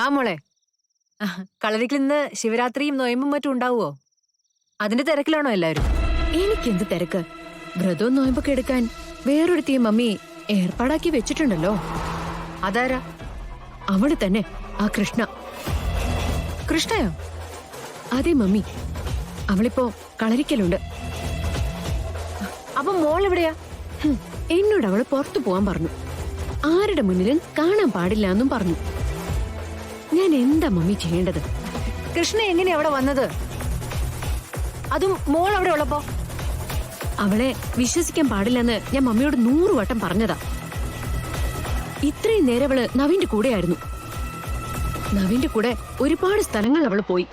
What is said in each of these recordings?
ആ മോളെ, കളരിക്കിൽ ഇന്ന് ശിവരാത്രിയും നോയമ്പും മറ്റും ഉണ്ടാവുമോ? അതിന്റെ തിരക്കിലാണോ എല്ലാവരും? എനിക്കെന്ത് തിരക്ക്? വ്രതവും നോയമ്പൊക്കെ എടുക്കാൻ വേറൊരുത്തിയെ മമ്മി ഏർപ്പാടാക്കി വെച്ചിട്ടുണ്ടല്ലോ. അതാരാ? അവള് തന്നെ, ആ കൃഷ്ണ. കൃഷ്ണയോ? അതെ മമ്മി, അവളിപ്പോ കളരിക്കലുണ്ട്. അപ്പൊ മോൾ എവിടെയാ? എന്നോട് അവള് പുറത്തു പോവാൻ പറഞ്ഞു. ആരുടെ മുന്നിലും കാണാൻ പാടില്ല എന്നും പറഞ്ഞു. ഞാൻ എന്താ മമ്മി ചെയ്യേണ്ടത്? കൃഷ്ണ എങ്ങനെയാ അവിടെ വന്നത്? അതും മോൾ അവിടെ ഉള്ളപ്പോ? അവളെ വിശ്വസിക്കാൻ പാടില്ലെന്ന് ഞാൻ മമ്മിയോട് 100 വട്ടം പറഞ്ഞതാ. ഇത്രയും നേരം അവള് നവീന്റെ കൂടെയായിരുന്നു. നവീന്റെ കൂടെ ഒരുപാട് സ്ഥലങ്ങൾ അവള് പോയി.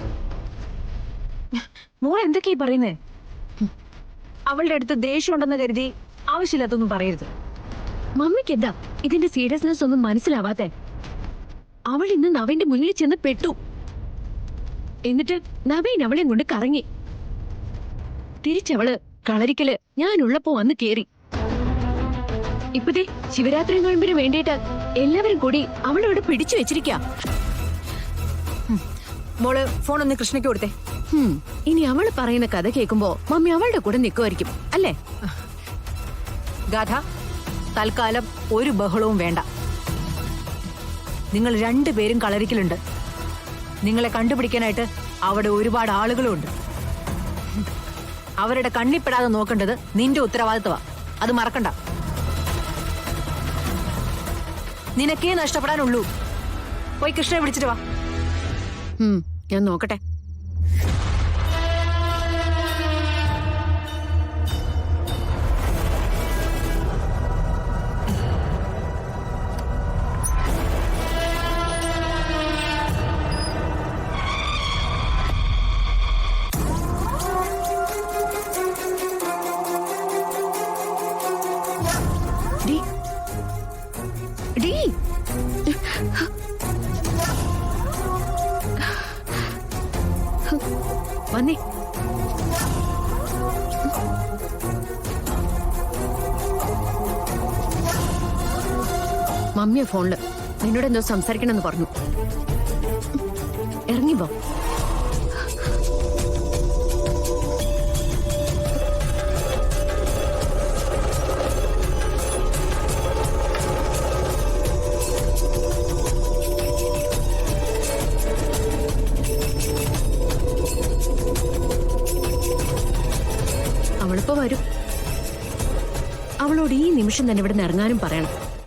മോൾ എന്തൊക്കെയാ പറയുന്നേ? അവളുടെ അടുത്ത് ദേഷ്യം ഉണ്ടെന്ന് കരുതി ആവശ്യമില്ലാത്തൊന്നും പറയരുത്. മമ്മിക്ക് എന്താ ഇതിന്റെ സീരിയസ്നെസ് ഒന്നും മനസ്സിലാവാത്തെ? അവൾ ഇന്ന് നവീന്റെ മുന്നിൽ ചെന്ന് പെട്ടു. എന്നിട്ട് നവീൻ അവളെയും കൊണ്ട് കറങ്ങി. തിരിച്ചവള് കളരിക്കല് ഞാനുള്ളപ്പോ വന്ന് കേറി. ഇപ്പതേ ശിവരാത്രി നോയമ്പിന് വേണ്ടിയിട്ട് എല്ലാവരും കൂടി അവളവിടെ പിടിച്ചു വെച്ചിരിക്കാ. മോള് ഫോൺ ഒന്ന് കൃഷ്ണയ്ക്ക് കൊടുത്തേ. ഇനി അവള് പറയുന്ന കഥ കേൾക്കുമ്പോ മമ്മി അവളുടെ കൂടെ നിൽക്കുമായിരിക്കും അല്ലേ? ഗാഥ, തൽക്കാലം ഒരു ബഹളവും വേണ്ട. നിങ്ങൾ രണ്ടുപേരും കളരിക്കലുണ്ട്. നിങ്ങളെ കണ്ടുപിടിക്കാനായിട്ട് അവിടെ ഒരുപാട് ആളുകളുണ്ട്. അവരുടെ കണ്ണിപ്പെടാതെ നോക്കേണ്ടത് നിന്റെ ഉത്തരവാദിത്വമാ. അത് മറക്കണ്ട. നിനക്കേ നഷ്ടപ്പെടാനുള്ളൂ. പോയി കൃഷ്ണനെ വിളിച്ചിട്ട് വാ. ഞാൻ നോക്കട്ടെ. വന്നേ. മമ്മിയ ഫോണില് നിന്നോട് എന്തോ സംസാരിക്കണമെന്ന് പറഞ്ഞു. ഇറങ്ങിപ്പോ. അവളിപ്പോ വരും. അവളോട് ഈ നിമിഷം തന്നെ ഇവിടെ നിന്ന് ഇറങ്ങാനും പറയണം.